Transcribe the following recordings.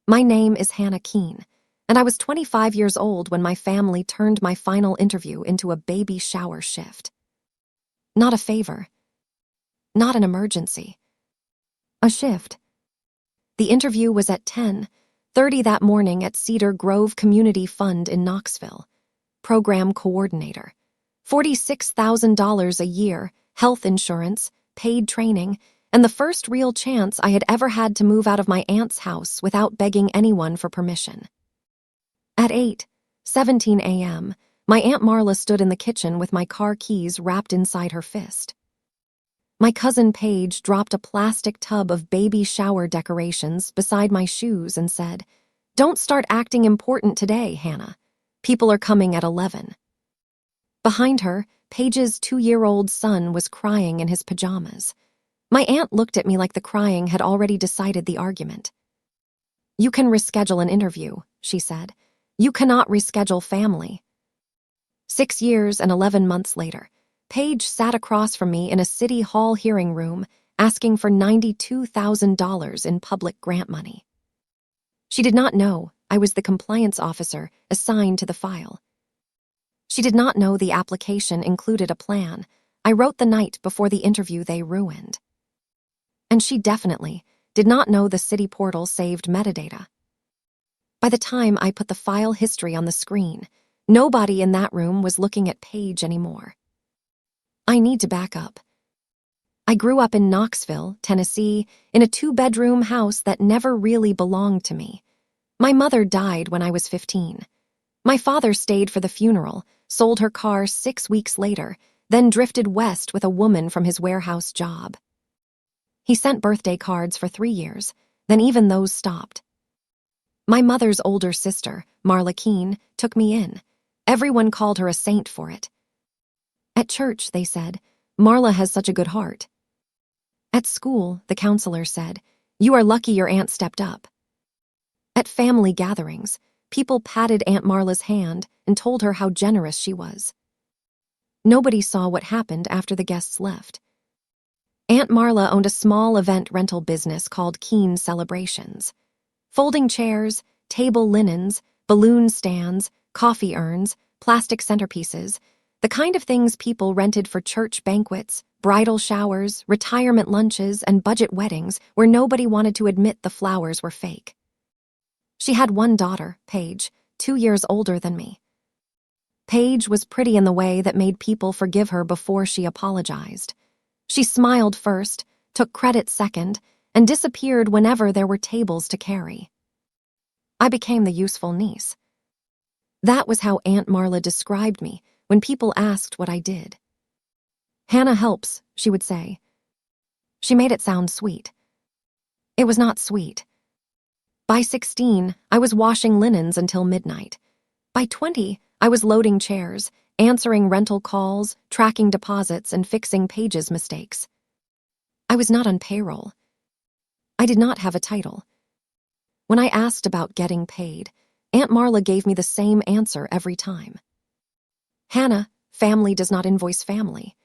My name is Hannah Keene, and I was 25 years old when my family turned my final interview into a baby shower shift. Not a favor. Not an emergency. A shift. The interview was at 10:30 that morning at Cedar Grove Community Fund in Knoxville. Program coordinator. $46,000 a year, health insurance, paid training, and the first real chance I had ever had to move out of my aunt's house without begging anyone for permission. At 8:17 a.m., my Aunt Marla stood in the kitchen with my car keys wrapped inside her fist. My cousin Paige dropped a plastic tub of baby shower decorations beside my shoes and said, "Don't start acting important today, Hannah. People are coming at 11. Behind her, Paige's 2-year-old son was crying in his pajamas. My aunt looked at me like the crying had already decided the argument. "You can reschedule an interview," she said. "You cannot reschedule family." 6 years and 11 months later, Paige sat across from me in a city hall hearing room asking for $92,000 in public grant money. She did not know I was the compliance officer assigned to the file. She did not know the application included a plan I wrote the night before the interview they ruined. And she definitely did not know the city portal saved metadata. By the time I put the file history on the screen, nobody in that room was looking at Paige anymore. I need to back up. I grew up in Knoxville, Tennessee, in a 2-bedroom house that never really belonged to me. My mother died when I was 15. My father stayed for the funeral, sold her car 6 weeks later, then drifted west with a woman from his warehouse job. He sent birthday cards for 3 years, then even those stopped. My mother's older sister, Marla Keene, took me in. Everyone called her a saint for it. At church, they said, "Marla has such a good heart." At school, the counselor said, "You are lucky your aunt stepped up." At family gatherings, people patted Aunt Marla's hand and told her how generous she was. Nobody saw what happened after the guests left. Aunt Marla owned a small event rental business called Keene Celebrations. Folding chairs, table linens, balloon stands, coffee urns, plastic centerpieces, the kind of things people rented for church banquets, bridal showers, retirement lunches, and budget weddings where nobody wanted to admit the flowers were fake. She had one daughter, Paige, 2 years older than me. Paige was pretty in the way that made people forgive her before she apologized. She smiled first, took credit second, and disappeared whenever there were tables to carry. I became the useful niece. That was how Aunt Marla described me when people asked what I did. "Hannah helps," she would say. She made it sound sweet. It was not sweet. By 16, I was washing linens until midnight. By 20, I was loading chairs, answering rental calls, tracking deposits, and fixing Paige's mistakes. I was not on payroll. I did not have a title. When I asked about getting paid, Aunt Marla gave me the same answer every time. "Hannah, family does not invoice family."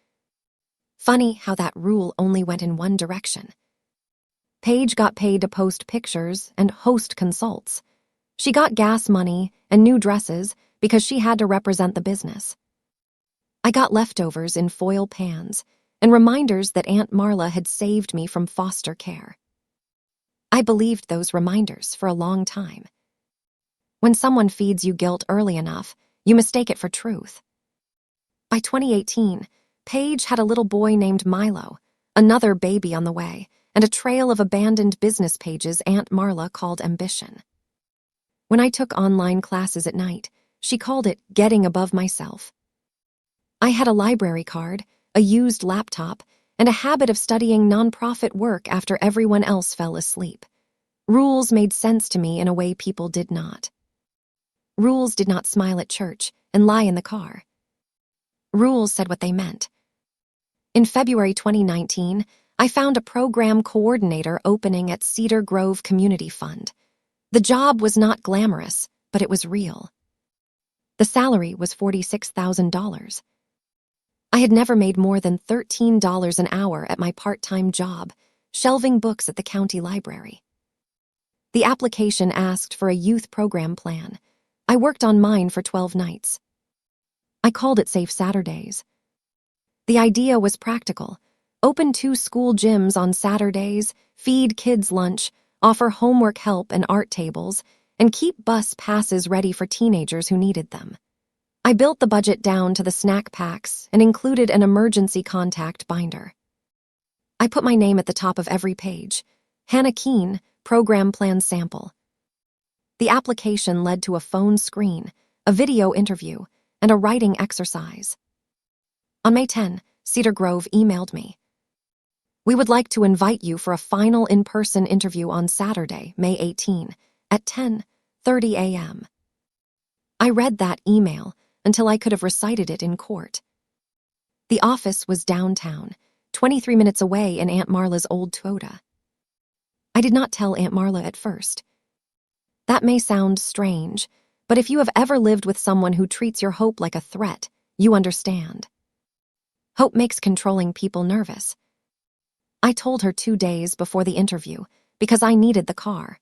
Funny how that rule only went in one direction. Paige got paid to post pictures and host consults. She got gas money and new dresses because she had to represent the business. I got leftovers in foil pans and reminders that Aunt Marla had saved me from foster care. I believed those reminders for a long time. When someone feeds you guilt early enough, you mistake it for truth. By 2018, Paige had a little boy named Milo, another baby on the way, and a trail of abandoned business pages Aunt Marla called ambition. When I took online classes at night, she called it getting above myself. I had a library card, a used laptop, and a habit of studying nonprofit work after everyone else fell asleep. Rules made sense to me in a way people did not. Rules did not smile at church and lie in the car. Rules said what they meant. In February 2019, I found a program coordinator opening at Cedar Grove Community Fund. The job was not glamorous, but it was real. The salary was $46,000. I had never made more than $13 an hour at my part-time job, shelving books at the county library. The application asked for a youth program plan. I worked on mine for 12 nights. I called it Safe Saturdays. The idea was practical. Open 2 school gyms on Saturdays, feed kids lunch, offer homework help and art tables, and keep bus passes ready for teenagers who needed them. I built the budget down to the snack packs and included an emergency contact binder. I put my name at the top of every page. Hannah Keene, program plan sample. The application led to a phone screen, a video interview, and a writing exercise. On May 10, Cedar Grove emailed me. We would like to invite you for a final in-person interview on Saturday, May 18, at 10:30 a.m. I read that email until I could have recited it in court. The office was downtown, 23 minutes away in Aunt Marla's old Toyota. I did not tell Aunt Marla at first. That may sound strange, but if you have ever lived with someone who treats your hope like a threat, you understand. Hope makes controlling people nervous. I told her 2 days before the interview because I needed the car.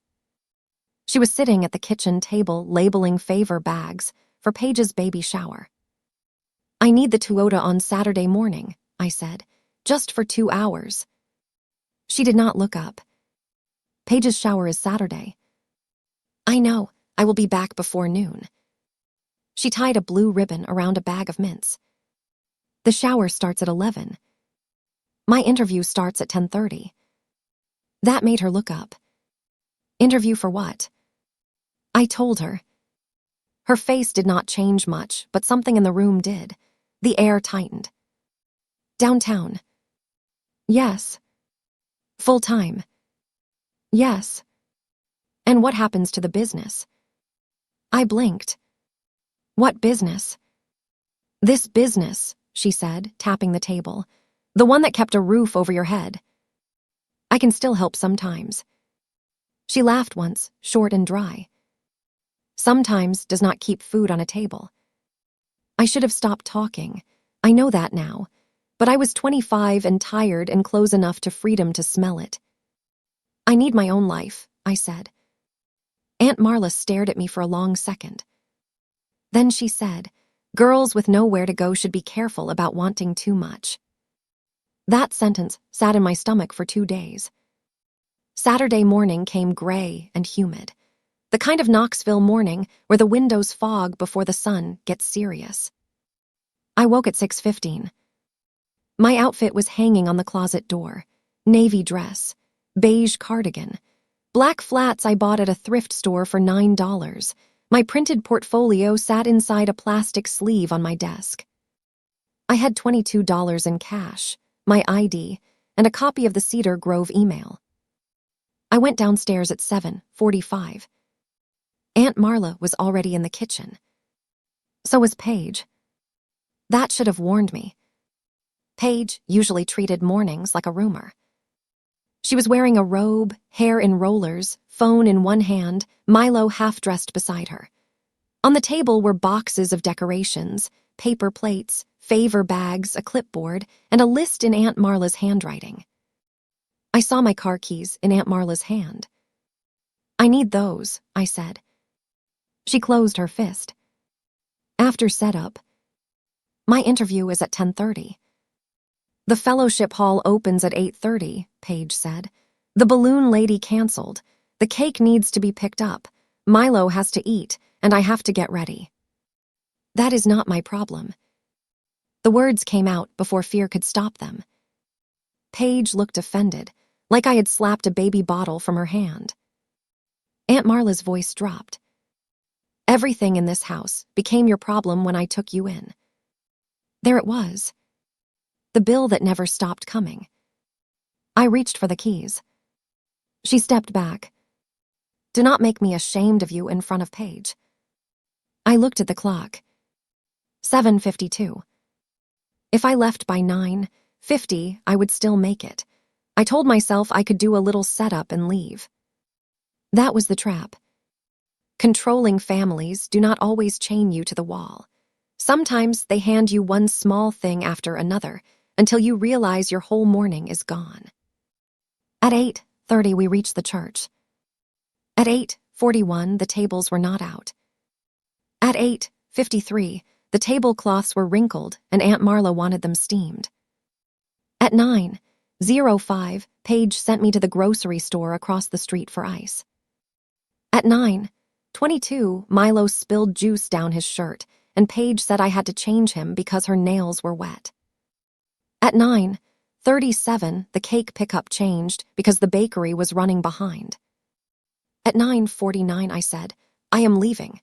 She was sitting at the kitchen table labeling favor bags for Paige's baby shower. I need the Toyota on Saturday morning, I said, just for 2 hours. She did not look up. Paige's shower is Saturday. I know, I will be back before noon. She tied a blue ribbon around a bag of mints. The shower starts at 11. My interview starts at 10:30. That made her look up. Interview for what? I told her. Her face did not change much, but something in the room did. The air tightened. Downtown. Yes. Full time. Yes. And what happens to the business? I blinked. What business? This business, she said, tapping the table. The one that kept a roof over your head. I can still help sometimes. She laughed once, short and dry. Sometimes does not keep food on a table. I should have stopped talking. I know that now. But I was 25 and tired and close enough to freedom to smell it. I need my own life, I said. Aunt Marla stared at me for a long second. Then she said, girls with nowhere to go should be careful about wanting too much. That sentence sat in my stomach for 2 days. Saturday morning came gray and humid. The kind of Knoxville morning where the windows fog before the sun gets serious. I woke at 6:15. My outfit was hanging on the closet door. Navy dress, beige cardigan, black flats I bought at a thrift store for $9. My printed portfolio sat inside a plastic sleeve on my desk. I had $22 in cash, my ID, and a copy of the Cedar Grove email. I went downstairs at 7:45. Aunt Marla was already in the kitchen. So was Paige. That should have warned me. Paige usually treated mornings like a rumor. She was wearing a robe, hair in rollers, phone in one hand, Milo half-dressed beside her. On the table were boxes of decorations, paper plates, favor bags, a clipboard, and a list in Aunt Marla's handwriting. I saw my car keys in Aunt Marla's hand. I need those, I said. She closed her fist. After setup, my interview is at 10:30. The fellowship hall opens at 8:30, Paige said. The balloon lady canceled. The cake needs to be picked up. Milo has to eat, and I have to get ready. That is not my problem. The words came out before fear could stop them. Paige looked offended, like I had slapped a baby bottle from her hand. Aunt Marla's voice dropped. Everything in this house became your problem when I took you in. There it was. The bill that never stopped coming. I reached for the keys. She stepped back. Do not make me ashamed of you in front of Paige. I looked at the clock. 7:52. If I left by 9:50, I would still make it. I told myself I could do a little setup and leave. That was the trap. Controlling families do not always chain you to the wall. Sometimes they hand you one small thing after another until you realize your whole morning is gone. At 8:30, we reached the church. At 8:41, the tables were not out. At 8:53, the tablecloths were wrinkled and Aunt Marla wanted them steamed. At 9:05, Paige sent me to the grocery store across the street for ice. At 9:22, Milo spilled juice down his shirt, and Paige said I had to change him because her nails were wet. At 9:37, the cake pickup changed because the bakery was running behind. At 9:49, I said, I am leaving.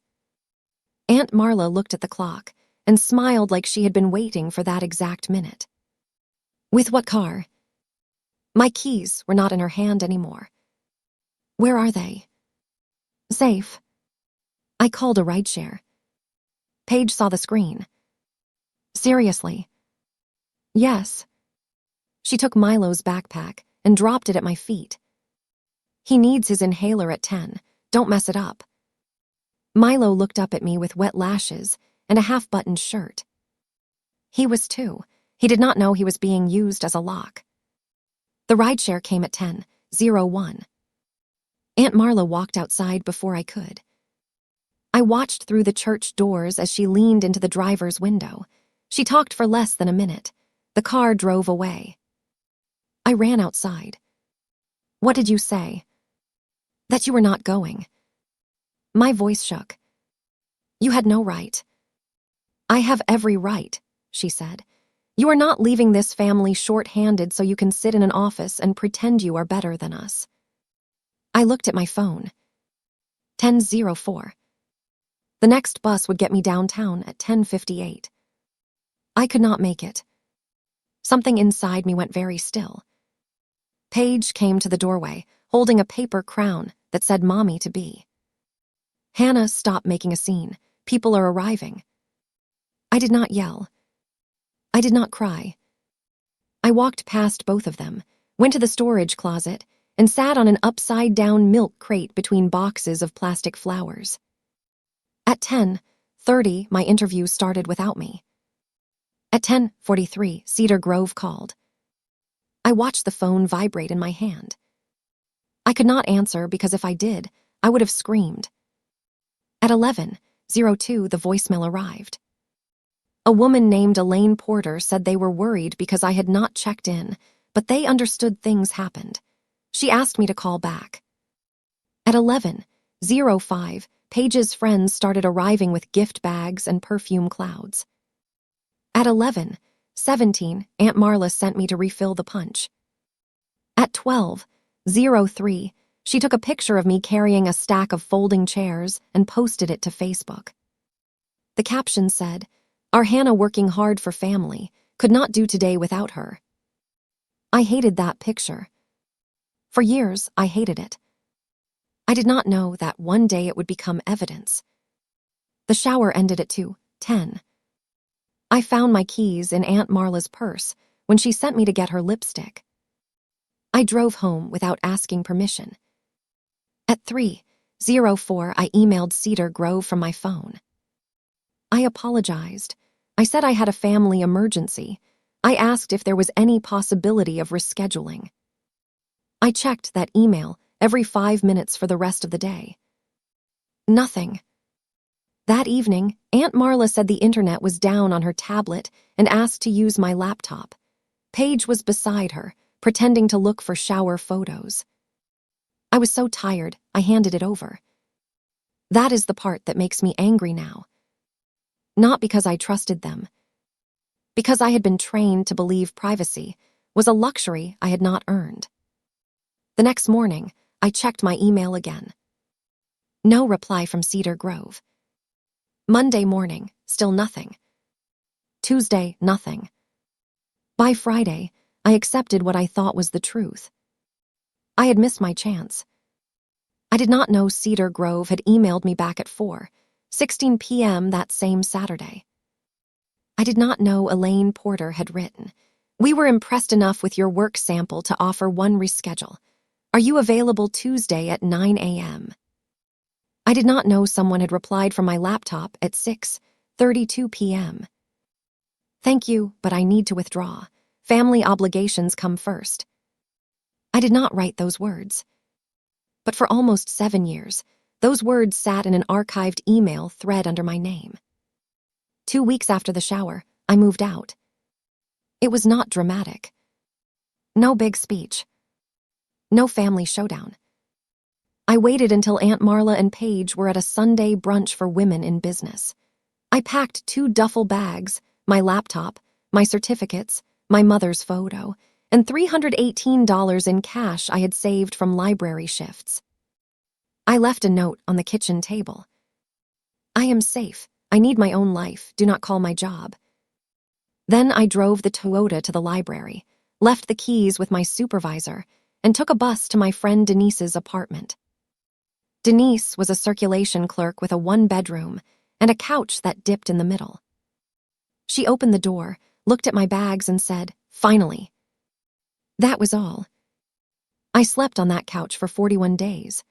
Aunt Marla looked at the clock and smiled like she had been waiting for that exact minute. With what car? My keys were not in her hand anymore. Where are they? Safe. I called a rideshare. Paige saw the screen. Seriously? Yes. She took Milo's backpack and dropped it at my feet. He needs his inhaler at 10. Don't mess it up. Milo looked up at me with wet lashes and a half-buttoned shirt. He was 2. He did not know he was being used as a lock. The rideshare came at 10:01. Aunt Marla walked outside before I could. I watched through the church doors as she leaned into the driver's window. She talked for less than a minute. The car drove away. I ran outside. What did you say? That you were not going. My voice shook. You had no right. I have every right, she said. You are not leaving this family short-handed so you can sit in an office and pretend you are better than us. I looked at my phone. 10:04. The next bus would get me downtown at 10:58. I could not make it. Something inside me went very still. Paige came to the doorway, holding a paper crown that said Mommy to be. Hannah, stop making a scene. People are arriving. I did not yell. I did not cry. I walked past both of them, went to the storage closet, and sat on an upside-down milk crate between boxes of plastic flowers. At 10:30, my interview started without me. At 10:43, Cedar Grove called. I watched the phone vibrate in my hand. I could not answer because if I did, I would have screamed. At 11:02, the voicemail arrived. A woman named Elaine Porter said they were worried because I had not checked in, but they understood things happened. She asked me to call back. At 11:05, Paige's friends started arriving with gift bags and perfume clouds. At 11:17, Aunt Marla sent me to refill the punch. At 12:03, she took a picture of me carrying a stack of folding chairs and posted it to Facebook. The caption said, Our Hannah working hard for family, could not do today without her. I hated that picture. For years, I hated it. I did not know that one day it would become evidence. The shower ended at 2:10. I found my keys in Aunt Marla's purse when she sent me to get her lipstick. I drove home without asking permission. At 3:04, I emailed Cedar Grove from my phone. I apologized. I said I had a family emergency. I asked if there was any possibility of rescheduling. I checked that email every 5 minutes for the rest of the day. Nothing. That evening, Aunt Marla said the internet was down on her tablet and asked to use my laptop. Paige was beside her, pretending to look for shower photos. I was so tired, I handed it over. That is the part that makes me angry now. Not because I trusted them. Because I had been trained to believe privacy was a luxury I had not earned. The next morning, I checked my email again. No reply from Cedar Grove. Monday morning, still nothing. Tuesday, nothing. By Friday, I accepted what I thought was the truth. I had missed my chance. I did not know Cedar Grove had emailed me back at 4:16 p.m. that same Saturday. I did not know Elaine Porter had written, We were impressed enough with your work sample to offer one reschedule. Are you available Tuesday at 9 a.m.? I did not know someone had replied from my laptop at 6:32 p.m. Thank you, but I need to withdraw. Family obligations come first. I did not write those words. But for almost 7 years, those words sat in an archived email thread under my name. 2 weeks after the shower, I moved out. It was not dramatic. No big speech. No family showdown. I waited until Aunt Marla and Paige were at a Sunday brunch for women in business. I packed 2 duffel bags, my laptop, my certificates, my mother's photo, and $318 in cash I had saved from library shifts. I left a note on the kitchen table. I am safe. I need my own life. Do not call my job. Then I drove the Toyota to the library, left the keys with my supervisor, and took a bus to my friend Denise's apartment. Denise was a circulation clerk with a 1-bedroom and a couch that dipped in the middle. She opened the door, looked at my bags, and said, "Finally." That was all. I slept on that couch for 41 days.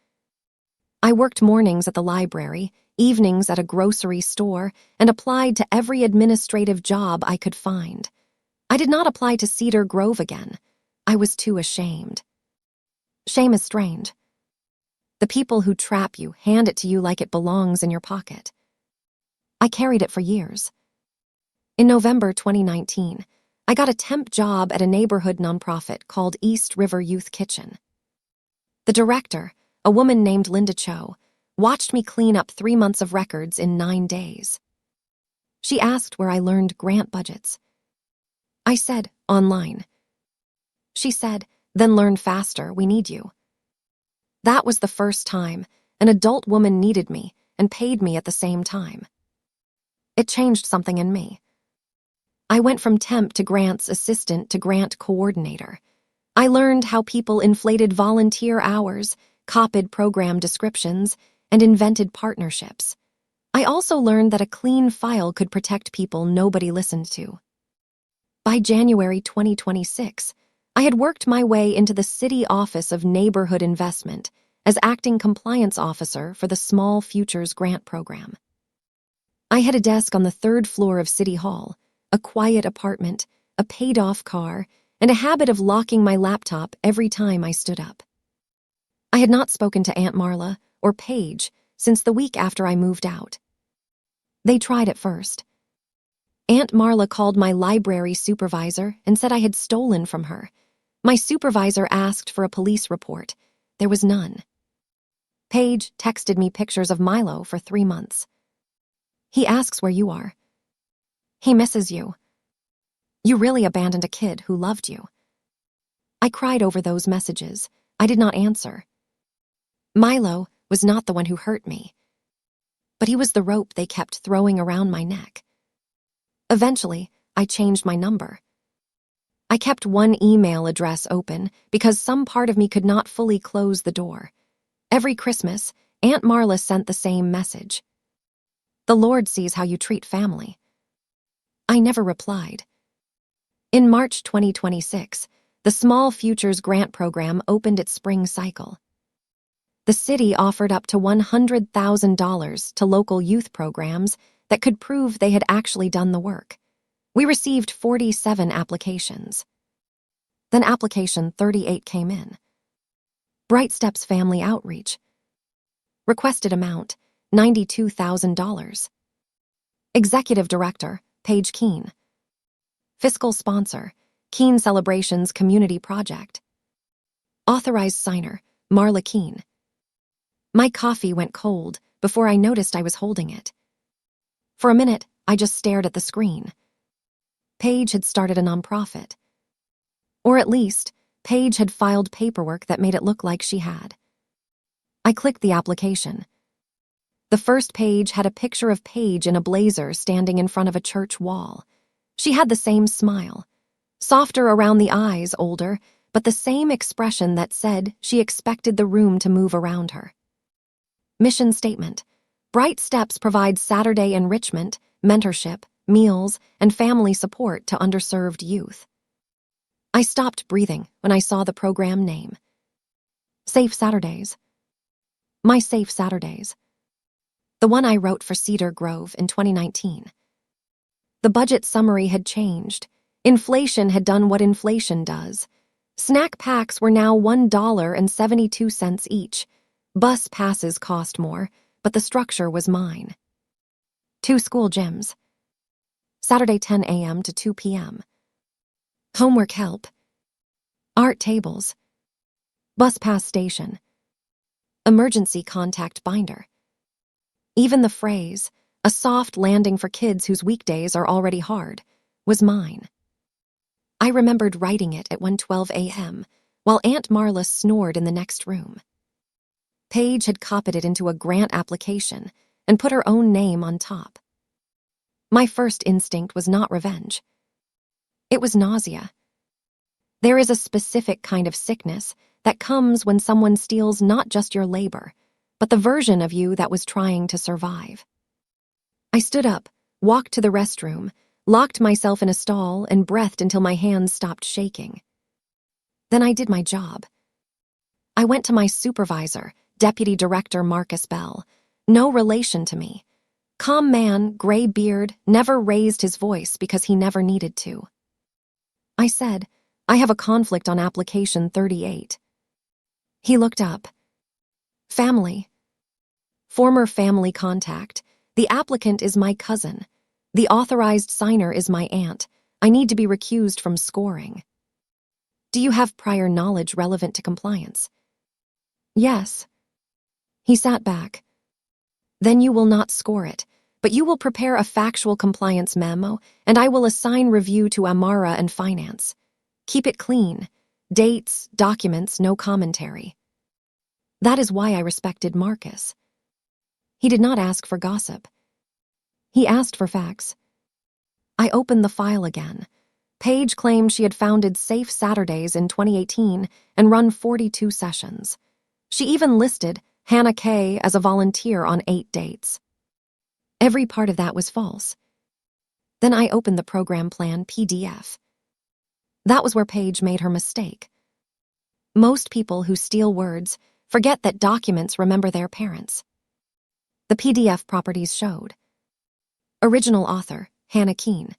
I worked mornings at the library, evenings at a grocery store, and applied to every administrative job I could find. I did not apply to Cedar Grove again. I was too ashamed. Shame is strange. The people who trap you hand it to you like it belongs in your pocket. I carried it for years. In November 2019, I got a temp job at a neighborhood nonprofit called East River Youth Kitchen. The director, a woman named Linda Cho, watched me clean up 3 months of records in 9 days. She asked where I learned grant budgets. I said, online. She said, then learn faster, we need you. That was the first time an adult woman needed me and paid me at the same time. It changed something in me. I went from temp to grants assistant to grant coordinator. I learned how people inflated volunteer hours, copied program descriptions, and invented partnerships. I also learned that a clean file could protect people nobody listened to. By January 2026, I had worked my way into the City Office of Neighborhood Investment as acting compliance officer for the Small Futures Grant Program. I had a desk on the 3rd floor of City Hall, a quiet apartment, a paid-off car, and a habit of locking my laptop every time I stood up. I had not spoken to Aunt Marla or Paige since the week after I moved out. They tried at first. Aunt Marla called my library supervisor and said I had stolen from her. My supervisor asked for a police report. There was none. Paige texted me pictures of Milo for 3 months. He asks where you are. He misses you. You really abandoned a kid who loved you. I cried over those messages. I did not answer. Milo was not the one who hurt me, but he was the rope they kept throwing around my neck. Eventually, I changed my number. I kept one email address open because some part of me could not fully close the door. Every Christmas, Aunt Marla sent the same message. The Lord sees how you treat family. I never replied. In March 2026, the Small Futures Grant Program opened its spring cycle. The city offered up to $100,000 to local youth programs that could prove they had actually done the work. We received 47 applications. Then application 38 came in. Bright Steps Family Outreach. Requested amount, $92,000. Executive Director, Paige Keene. Fiscal Sponsor, Keene Celebrations Community Project. Authorized Signer, Marla Keene. My coffee went cold before I noticed I was holding it. For a minute, I just stared at the screen. Paige had started a nonprofit. Or at least, Paige had filed paperwork that made it look like she had. I clicked the application. The first page had a picture of Paige in a blazer standing in front of a church wall. She had the same smile. Softer around the eyes, older, but the same expression that said she expected the room to move around her. Mission statement. Bright Steps provides Saturday enrichment, mentorship, meals, and family support to underserved youth. I stopped breathing when I saw the program name. Safe Saturdays. My Safe Saturdays. The one I wrote for Cedar Grove in 2019. The budget summary had changed. Inflation had done what inflation does. Snack packs were now $1.72 each, Bus passes cost more, but the structure was mine. 2 school gyms. Saturday 10 a.m. to 2 p.m. Homework help. Art tables. Bus pass station. Emergency contact binder. Even the phrase, "a soft landing for kids whose weekdays are already hard," was mine. I remembered writing it at 1:12 a.m., while Aunt Marla snored in the next room. Paige had copied it into a grant application and put her own name on top. My first instinct was not revenge. It was nausea. There is a specific kind of sickness that comes when someone steals not just your labor, but the version of you that was trying to survive. I stood up, walked to the restroom, locked myself in a stall, and breathed until my hands stopped shaking. Then I did my job. I went to my supervisor, Deputy Director Marcus Bell, no relation to me. Calm man, gray beard, never raised his voice because he never needed to. I said, "I have a conflict on application 38. He looked up. Family. Former family contact. The applicant is my cousin. The authorized signer is my aunt. I need to be recused from scoring. Do you have prior knowledge relevant to compliance? Yes. He sat back. Then you will not score it, but you will prepare a factual compliance memo, and I will assign review to Amara and finance. Keep it clean. Dates, documents, no commentary. That is why I respected Marcus. He did not ask for gossip. He asked for facts. I opened the file again. Paige claimed she had founded Safe Saturdays in 2018 and run 42 sessions. She even listed Hannah Keene as a volunteer on 8 dates. Every part of that was false. Then I opened the program plan PDF. That was where Paige made her mistake. Most people who steal words forget that documents remember their parents. The PDF properties showed. Original author, Hannah Keene.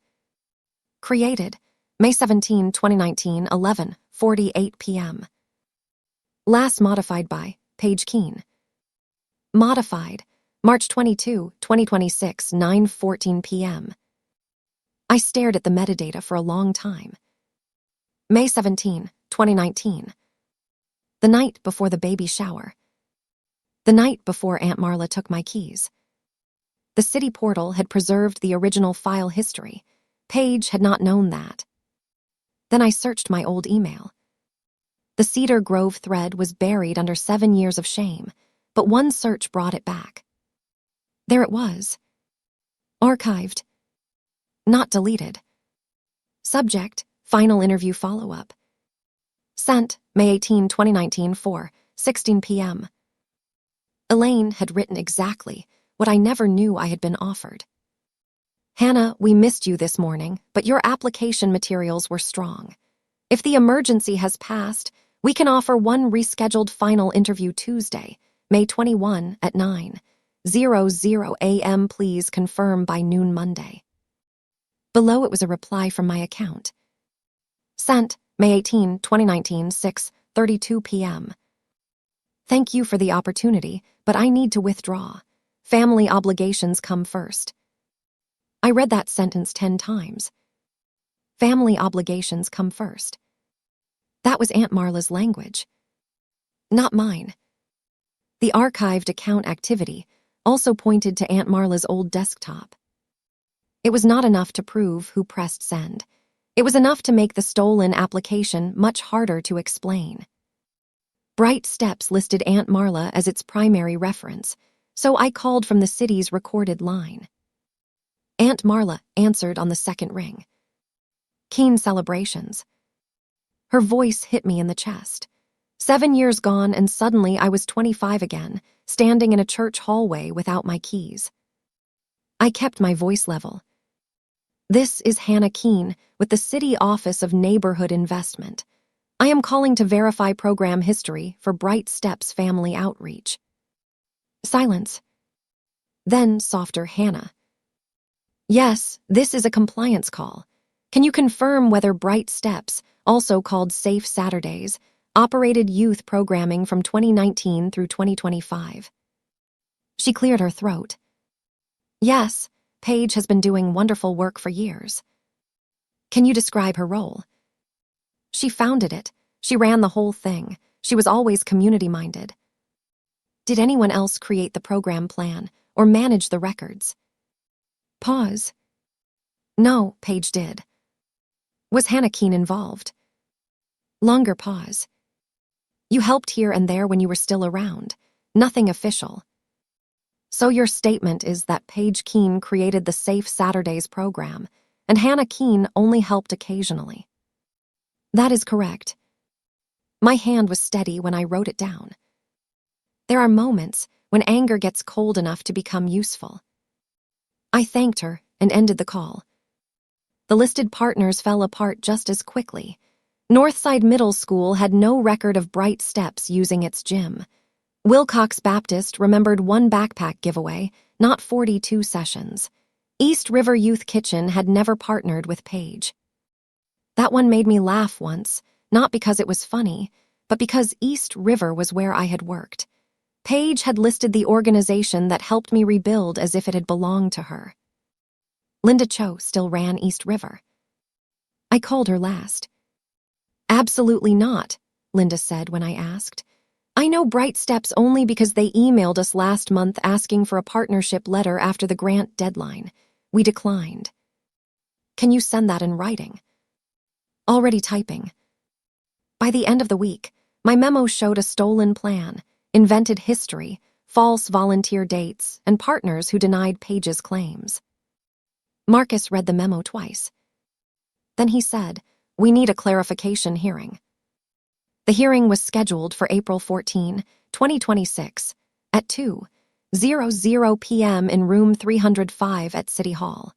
Created, May 17, 2019, 11:48 p.m. Last modified by Paige Keene. Modified, March 22, 2026, 9:14 p.m. I stared at the metadata for a long time. May 17, 2019. The night before the baby shower. The night before Aunt Marla took my keys. The city portal had preserved the original file history. Paige had not known that. Then I searched my old email. The Cedar Grove thread was buried under 7 years of shame, but one search brought it back. There it was. Archived. Not deleted. Subject, final interview follow-up. Sent, May 18, 2019, 4:16 p.m. Elaine had written exactly what I never knew I had been offered. Hannah, we missed you this morning, but your application materials were strong. If the emergency has passed, we can offer one rescheduled final interview Tuesday, May 21 at 9:00 a.m. Please confirm by noon Monday. Below it was a reply from my account. Sent, May 18, 2019, 6:32 p.m. Thank you for the opportunity, but I need to withdraw. Family obligations come first. I read that sentence 10 times. Family obligations come first. That was Aunt Marla's language. Not mine. The archived account activity also pointed to Aunt Marla's old desktop. It was not enough to prove who pressed send. It was enough to make the stolen application much harder to explain. Bright Steps listed Aunt Marla as its primary reference, so I called from the city's recorded line. Aunt Marla answered on the second ring. Keen celebrations. Her voice hit me in the chest. 7 years gone, and suddenly I was 25 again, standing in a church hallway without my keys. I kept my voice level. This is Hannah Keene with the City Office of Neighborhood Investment. I am calling to verify program history for Bright Steps Family Outreach. Silence. Then softer Hannah. Yes, this is a compliance call. Can you confirm whether Bright Steps, also called Safe Saturdays, operated youth programming from 2019 through 2025. She cleared her throat. Yes, Paige has been doing wonderful work for years. Can you describe her role? She founded it. She ran the whole thing. She was always community-minded. Did anyone else create the program plan or manage the records? Pause. No, Paige did. Was Hannah Keene involved? Longer pause. You helped here and there when you were still around. Nothing official. So your statement is that Paige Keene created the Safe Saturdays program, and Hannah Keene only helped occasionally. That is correct. My hand was steady when I wrote it down. There are moments when anger gets cold enough to become useful. I thanked her and ended the call. The listed partners fell apart just as quickly. Northside Middle School had no record of Bright Steps using its gym. Wilcox Baptist remembered one backpack giveaway, not 42 sessions. East River Youth Kitchen had never partnered with Paige. That one made me laugh once, not because it was funny, but because East River was where I had worked. Paige had listed the organization that helped me rebuild as if it had belonged to her. Linda Cho still ran East River. I called her last. Absolutely not, Linda said when I asked. I know Bright Steps only because they emailed us last month asking for a partnership letter after the grant deadline. We declined. Can you send that in writing? Already typing. By the end of the week, my memo showed a stolen plan, invented history, false volunteer dates, and partners who denied Paige's claims. Marcus read the memo twice. Then he said, "We need a clarification hearing." The hearing was scheduled for April 14, 2026, at 2:00 p.m. in room 305 at City Hall.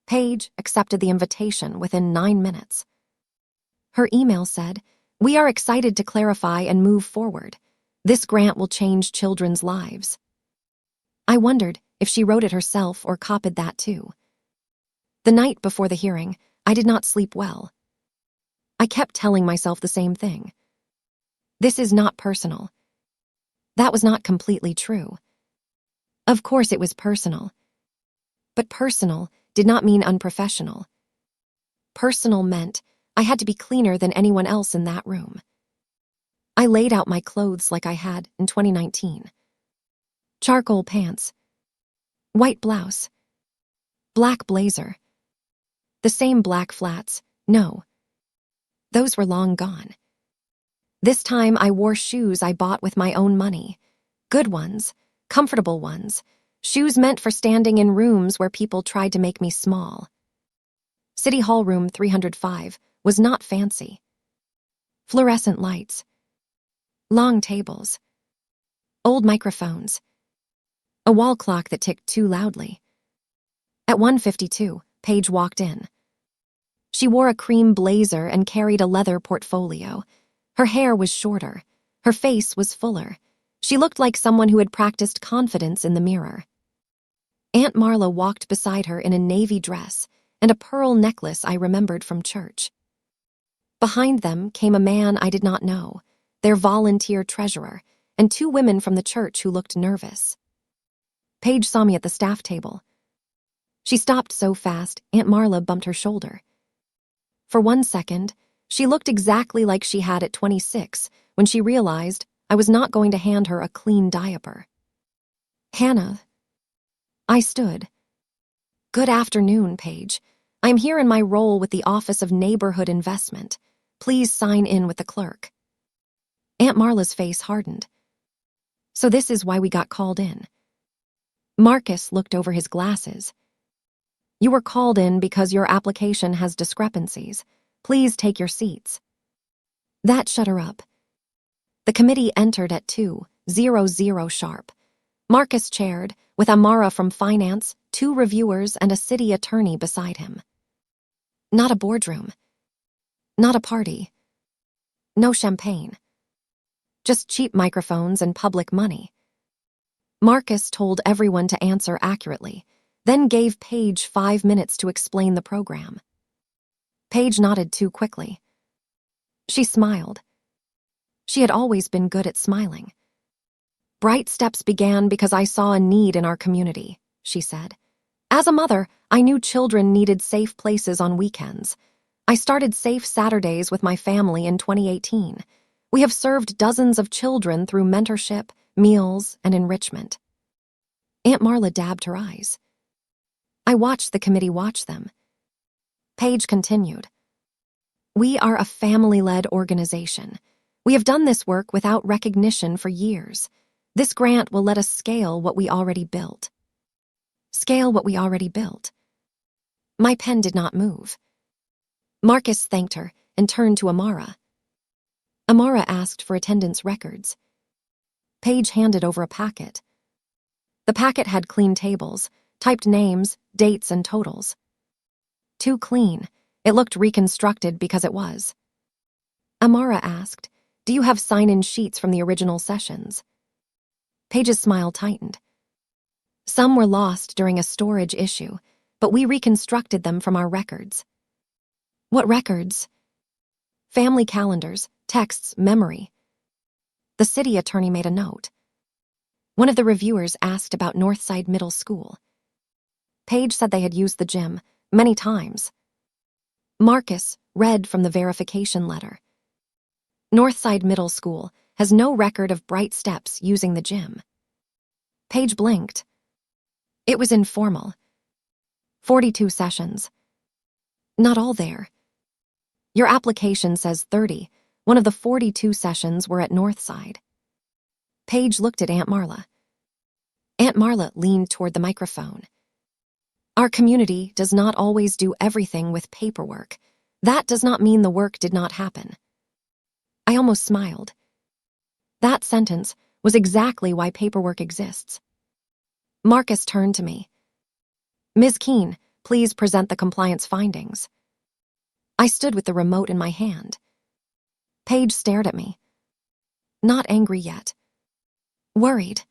Paige accepted the invitation within 9 minutes. Her email said, "We are excited to clarify and move forward. This grant will change children's lives." I wondered if she wrote it herself or copied that too. The night before the hearing, I did not sleep well. I kept telling myself the same thing. This is not personal. That was not completely true. Of course it was personal. But personal did not mean unprofessional. Personal meant I had to be cleaner than anyone else in that room. I laid out my clothes like I had in 2019. Charcoal pants, white blouse, black blazer. The same black flats, no. Those were long gone. This time I wore shoes I bought with my own money. Good ones, comfortable ones, shoes meant for standing in rooms where people tried to make me small. City Hall room 305 was not fancy. Fluorescent lights, long tables, old microphones, a wall clock that ticked too loudly. At 1:52, Paige walked in. She wore a cream blazer and carried a leather portfolio. Her hair was shorter. Her face was fuller. She looked like someone who had practiced confidence in the mirror. Aunt Marla walked beside her in a navy dress and a pearl necklace I remembered from church. Behind them came a man I did not know, their volunteer treasurer, and 2 women from the church who looked nervous. Paige saw me at the staff table. She stopped so fast, Aunt Marla bumped her shoulder. For 1 second, she looked exactly like she had at 26 when she realized I was not going to hand her a clean diaper. "Hannah." I stood. "Good afternoon, Paige. I'm here in my role with the Office of Neighborhood Investment. Please sign in with the clerk." Aunt Marla's face hardened. "So this is why we got called in." Marcus looked over his glasses. "You were called in because your application has discrepancies. Please take your seats." That shut her up. The committee entered at 2:00 sharp. Marcus chaired, with Amara from finance, 2 reviewers, and a city attorney beside him. Not a boardroom. Not a party. No champagne. Just cheap microphones and public money. Marcus told everyone to answer accurately, then gave Paige 5 minutes to explain the program. Paige nodded too quickly. She smiled. She had always been good at smiling. "Bright Steps began because I saw a need in our community," she said. "As a mother, I knew children needed safe places on weekends. I started Safe Saturdays with my family in 2018. We have served dozens of children through mentorship, meals, and enrichment." Aunt Marla dabbed her eyes. I watched the committee watch them. Paige continued. "We are a family-led organization. We have done this work without recognition for years. This grant will let us scale what we already built." Scale what we already built. My pen did not move. Marcus thanked her and turned to Amara. Amara asked for attendance records. Paige handed over a packet. The packet had clean tables, typed names, dates, and totals. Too clean. It looked reconstructed because it was. Amara asked, "Do you have sign-in sheets from the original sessions?" Paige's smile tightened. "Some were lost during a storage issue, but we reconstructed them from our records." "What records?" "Family calendars, texts, memory." The city attorney made a note. One of the reviewers asked about Northside Middle School. Paige said they had used the gym many times. Marcus read from the verification letter. Northside Middle School has no record of Bright Steps using the gym. Paige blinked. It was informal. 42 sessions. Not all there. Your application says 30. One of the 42 sessions were at Northside. Paige looked at Aunt Marla. Aunt Marla leaned toward the microphone. "Our community does not always do everything with paperwork. That does not mean the work did not happen." I almost smiled. That sentence was exactly why paperwork exists. Marcus turned to me. "Ms. Keene, please present the compliance findings." I stood with the remote in my hand. Paige stared at me. Not angry yet. Worried.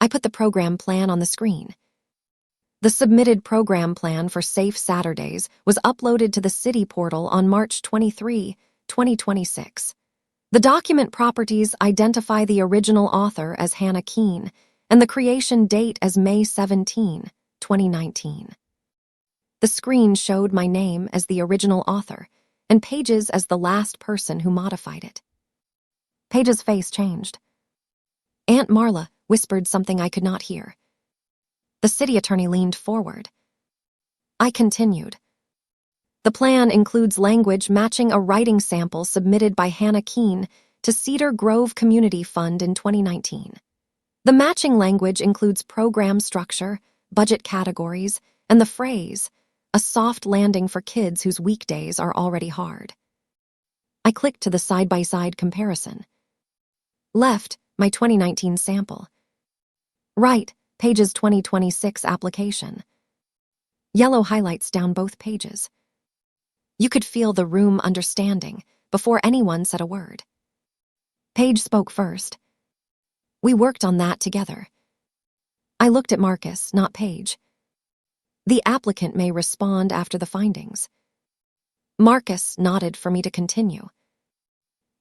I put the program plan on the screen. The submitted program plan for Safe Saturdays was uploaded to the city portal on March 23, 2026. The document properties identify the original author as Hannah Keene and the creation date as May 17, 2019. The screen showed my name as the original author and Paige's as the last person who modified it. Paige's face changed. Aunt Marla whispered something I could not hear. The city attorney leaned forward. I continued. The plan includes language matching a writing sample submitted by Hannah Keene to Cedar Grove Community Fund in 2019. The matching language includes program structure, budget categories, and the phrase, "a soft landing for kids whose weekdays are already hard." I clicked to the side-by-side comparison. Left, my 2019 sample. Right, Paige's 2026 application. Yellow highlights down both pages. You could feel the room understanding before anyone said a word. Paige spoke first. "We worked on that together." I looked at Marcus, not Paige. "The applicant may respond after the findings." Marcus nodded for me to continue.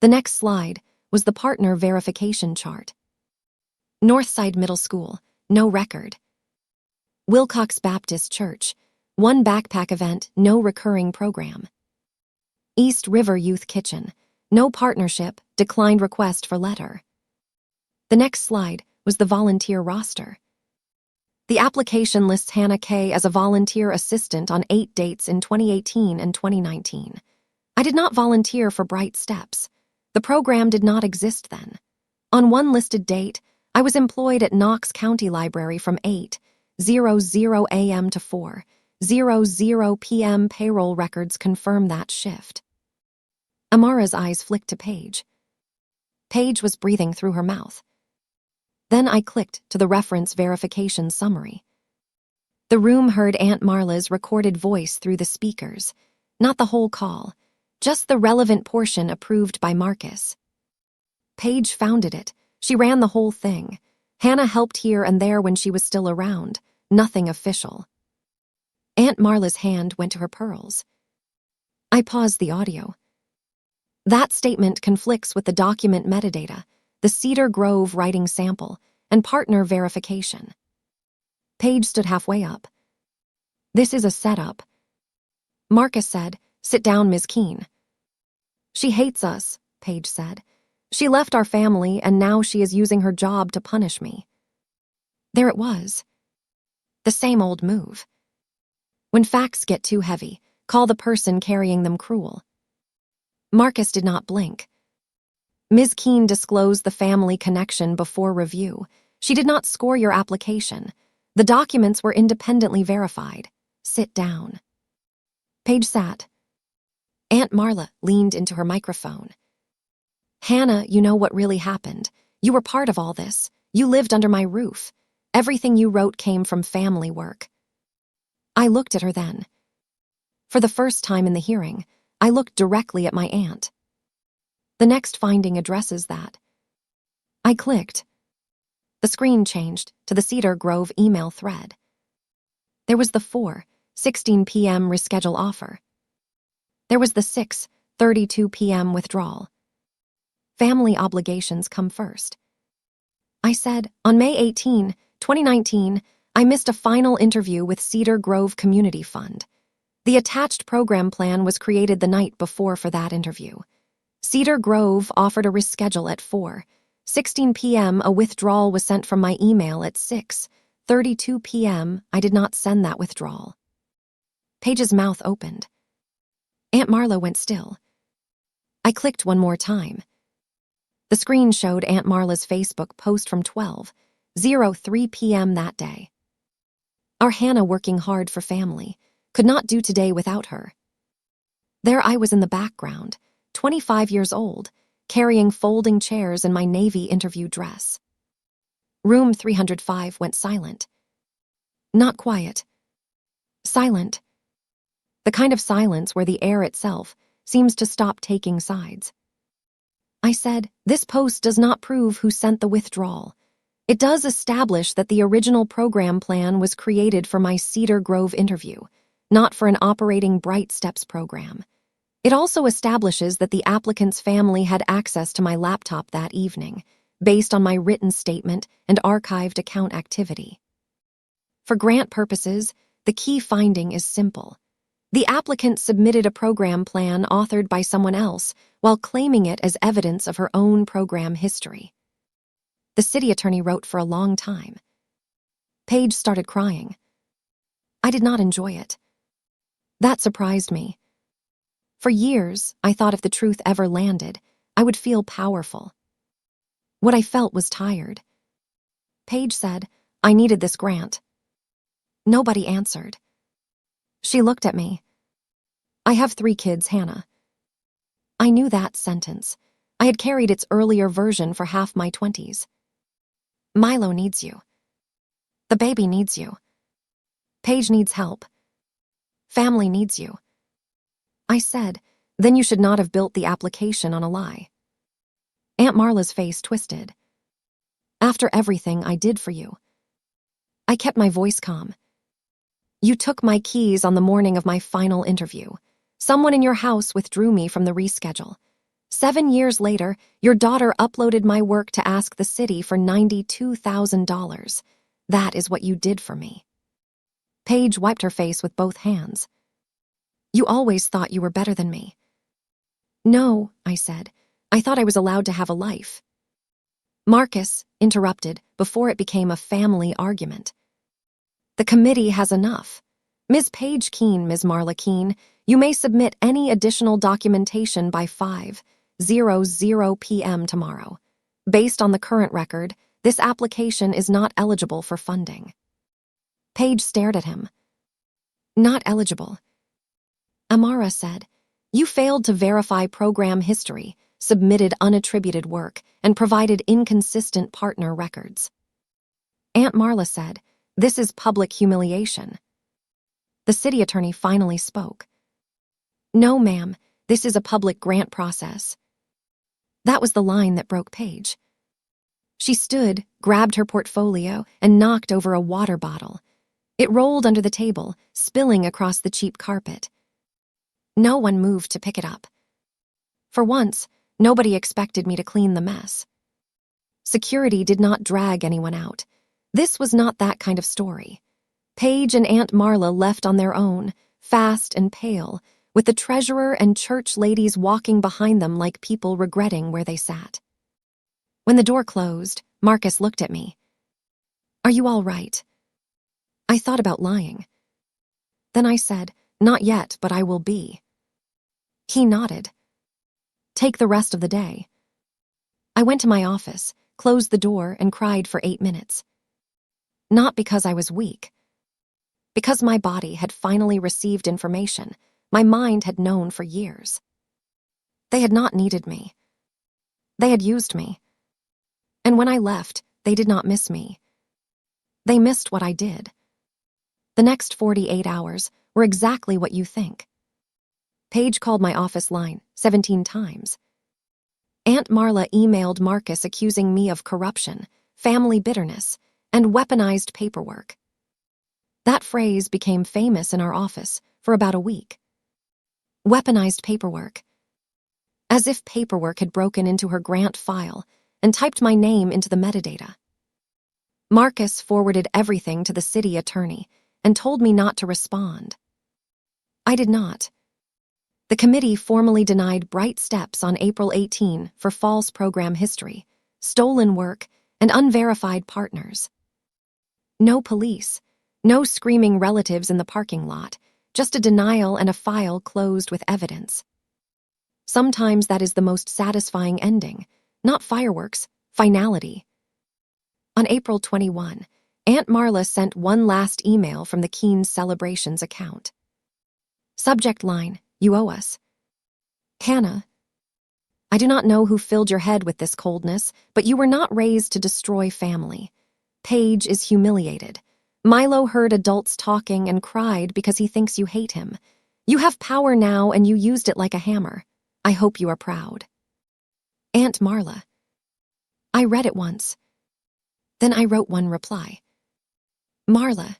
The next slide was the partner verification chart. Northside Middle School, no record. Wilcox Baptist Church, one backpack event, no recurring program. East River Youth Kitchen, no partnership, declined request for letter. The next slide was the volunteer roster. The application lists Hannah K. as a volunteer assistant on 8 dates in 2018 and 2019. I did not volunteer for Bright Steps. The program did not exist then. On one listed date, I was employed at Knox County Library from 8:00 a.m. to 4:00 p.m. Payroll records confirm that shift. Amara's eyes flicked to Paige. Paige was breathing through her mouth. Then I clicked to the reference verification summary. The room heard Aunt Marla's recorded voice through the speakers, not the whole call, just the relevant portion approved by Marcus. Paige founded it. She ran the whole thing. Hannah helped here and there when she was still around. Nothing official. Aunt Marla's hand went to her pearls. I paused the audio. That statement conflicts with the document metadata, the Cedar Grove writing sample, and partner verification. Paige stood halfway up. This is a setup. Marcus said, "Sit down, Ms. Keene." "She hates us," Paige said. "She left our family and now she is using her job to punish me." There it was. The same old move. When facts get too heavy, call the person carrying them cruel. Marcus did not blink. "Ms. Keene disclosed the family connection before review. She did not score your application. The documents were independently verified. Sit down." Paige sat. Aunt Marla leaned into her microphone. "Hannah, you know what really happened. You were part of all this. You lived under my roof. Everything you wrote came from family work." I looked at her then. For the first time in the hearing, I looked directly at my aunt. "The next finding addresses that." I clicked. The screen changed to the Cedar Grove email thread. There was the 4:16 p.m. reschedule offer. There was the 6:32 p.m. withdrawal. Family obligations come first. I said, "On May 18, 2019, I missed a final interview with Cedar Grove Community Fund. The attached program plan was created the night before for that interview. Cedar Grove offered a reschedule at 4:16 p.m. A withdrawal was sent from my email at 6:32 p.m. I did not send that withdrawal." Paige's mouth opened. Aunt Marla went still. I clicked one more time. The screen showed Aunt Marla's Facebook post from 12:03 p.m. that day. "Our Hannah working hard for family. Could not do today without her." There I was in the background, 25 years old, carrying folding chairs in my Navy interview dress. Room 305 went silent. Not quiet. Silent. The kind of silence where the air itself seems to stop taking sides. I said, "This post does not prove who sent the withdrawal. It does establish that the original program plan was created for my Cedar Grove interview, not for an operating Bright Steps program. It also establishes that the applicant's family had access to my laptop that evening, based on my written statement and archived account activity. For grant purposes, the key finding is simple. The applicant submitted a program plan authored by someone else while claiming it as evidence of her own program history." The city attorney wrote for a long time. Paige started crying. I did not enjoy it. That surprised me. For years, I thought if the truth ever landed, I would feel powerful. What I felt was tired. Paige said, "I needed this grant." Nobody answered. She looked at me. "I have 3 kids, Hannah." I knew that sentence. I had carried its earlier version for half my 20s. Milo needs you. The baby needs you. Paige needs help. Family needs you. I said, "Then you should not have built the application on a lie." Aunt Marla's face twisted. "After everything I did for you." I kept my voice calm. "You took my keys on the morning of my final interview. Someone in your house withdrew me from the reschedule. 7 years later, your daughter uploaded my work to ask the city for $92,000. That is what you did for me." Paige wiped her face with both hands. "You always thought you were better than me." "No," I said. "I thought I was allowed to have a life." Marcus interrupted before it became a family argument. "The committee has enough. Ms. Paige Keene, Ms. Marla Keene, you may submit any additional documentation by 5:00 p.m. tomorrow. Based on the current record, this application is not eligible for funding." Paige stared at him. "Not eligible?" Amara said, "You failed to verify program history, submitted unattributed work, and provided inconsistent partner records." Aunt Marla said, "This is public humiliation." The city attorney finally spoke. "No, ma'am, this is a public grant process." That was the line that broke Paige. She stood, grabbed her portfolio, and knocked over a water bottle. It rolled under the table, spilling across the cheap carpet. No one moved to pick it up. For once, nobody expected me to clean the mess. Security did not drag anyone out. This was not that kind of story. Paige and Aunt Marla left on their own, fast and pale, with the treasurer and church ladies walking behind them like people regretting where they sat. When the door closed, Marcus looked at me. "Are you all right?" I thought about lying. Then I said, "Not yet, but I will be." He nodded. "Take the rest of the day." I went to my office, closed the door, and cried for 8 minutes. Not because I was weak. Because my body had finally received information my mind had known for years. They had not needed me. They had used me. And when I left, they did not miss me. They missed what I did. The next 48 hours were exactly what you think. Paige called my office line 17 times. Aunt Marla emailed Marcus accusing me of corruption, family bitterness, and weaponized paperwork. That phrase became famous in our office for about a week. Weaponized paperwork. As if paperwork had broken into her grant file and typed my name into the metadata. Marcus forwarded everything to the city attorney and told me not to respond. I did not. The committee formally denied Bright Steps on April 18 for false program history, stolen work, and unverified partners. No police, no screaming relatives in the parking lot, just a denial and a file closed with evidence. Sometimes that is the most satisfying ending, not fireworks, finality. On April 21, Aunt Marla sent one last email from the Keene Celebrations account. Subject line, "You owe us." Hannah, I do not know who filled your head with this coldness, but you were not raised to destroy family. Paige is humiliated. Milo heard adults talking and cried because he thinks you hate him. You have power now and you used it like a hammer. I hope you are proud. Aunt Marla. I read it once. Then I wrote one reply. Marla,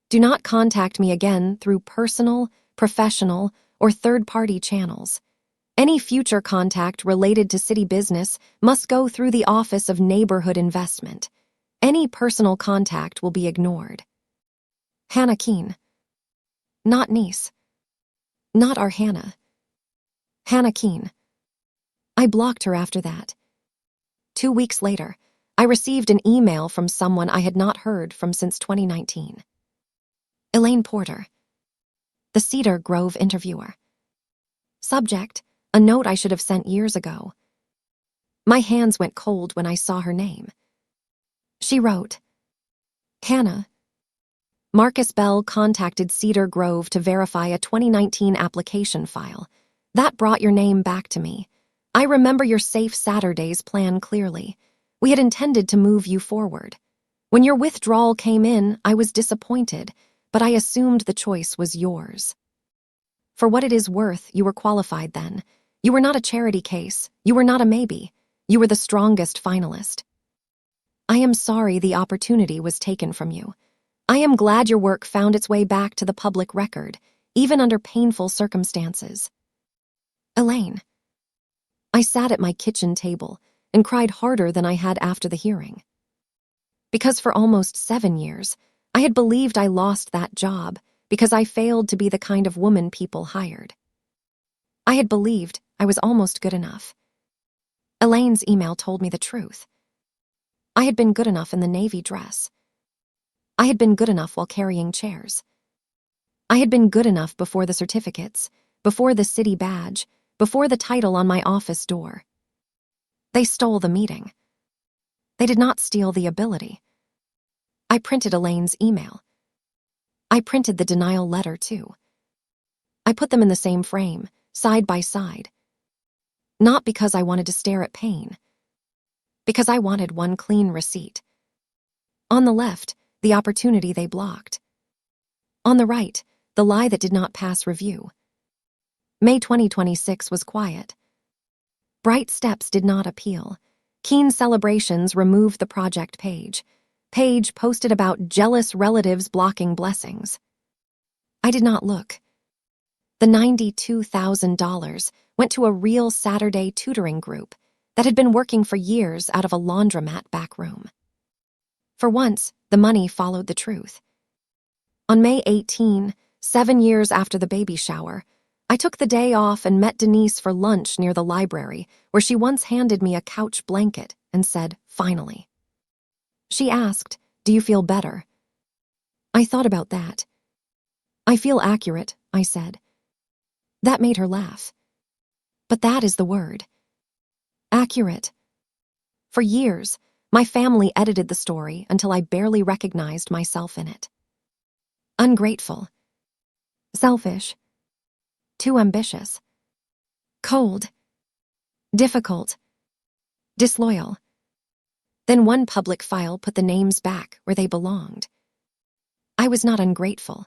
do not contact me again through personal, professional, or third-party channels. Any future contact related to city business must go through the Office of Neighborhood Investment. Any personal contact will be ignored. Hannah Keene. Not niece. Not our Hannah. Hannah Keene. I blocked her after that. 2 weeks later, I received an email from someone I had not heard from since 2019. Elaine Porter. The Cedar Grove interviewer. Subject, a note I should have sent years ago. My hands went cold when I saw her name. She wrote, Hannah, Marcus Bell contacted Cedar Grove to verify a 2019 application file. That brought your name back to me. I remember your Safe Saturdays plan clearly. We had intended to move you forward. When your withdrawal came in, I was disappointed, but I assumed the choice was yours. For what it is worth, you were qualified then. You were not a charity case. You were not a maybe. You were the strongest finalist. I am sorry the opportunity was taken from you. I am glad your work found its way back to the public record, even under painful circumstances. Elaine. I sat at my kitchen table and cried harder than I had after the hearing. Because for almost 7 years, I had believed I lost that job because I failed to be the kind of woman people hired. I had believed I was almost good enough. Elaine's email told me the truth. I had been good enough in the navy dress. I had been good enough while carrying chairs. I had been good enough before the certificates, before the city badge, before the title on my office door. They stole the meeting. They did not steal the ability. I printed Elaine's email. I printed the denial letter, too. I put them in the same frame, side by side. Not because I wanted to stare at pain. Because I wanted one clean receipt. On the left, the opportunity they blocked. On the right, the lie that did not pass review. May 2026 was quiet. Bright Steps did not appeal. Keene Celebrations removed the project page. Page posted about jealous relatives blocking blessings. I did not look. The $92,000 went to a real Saturday tutoring group that had been working for years out of a laundromat back room. For once, the money followed the truth. On May 18, 7 years after the baby shower, I took the day off and met Denise for lunch near the library, where she once handed me a couch blanket and said, "Finally." She asked, "Do you feel better?" I thought about that. "I feel accurate," I said. That made her laugh. But that is the word. Accurate. For years, my family edited the story until I barely recognized myself in it. Ungrateful. Selfish. Too ambitious. Cold. Difficult. Disloyal. Then one public file put the names back where they belonged. I was not ungrateful.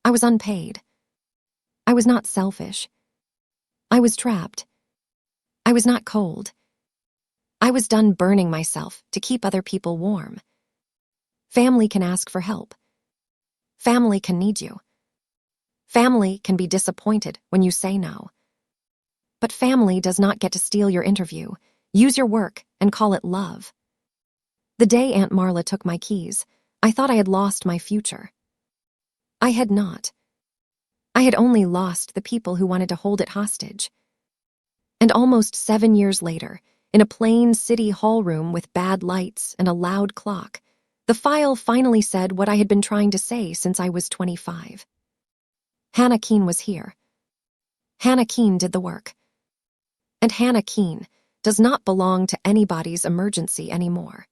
I was unpaid. I was not selfish. I was trapped. I was not cold. I was done burning myself to keep other people warm. Family can ask for help. Family can need you. Family can be disappointed when you say no. But family does not get to steal your interview, use your work, and call it love. The day Aunt Marla took my keys, I thought I had lost my future. I had not. I had only lost the people who wanted to hold it hostage. And almost 7 years later, in a plain city hall room with bad lights and a loud clock, the file finally said what I had been trying to say since I was 25. Hannah Keene was here. Hannah Keene did the work. And Hannah Keene does not belong to anybody's emergency anymore.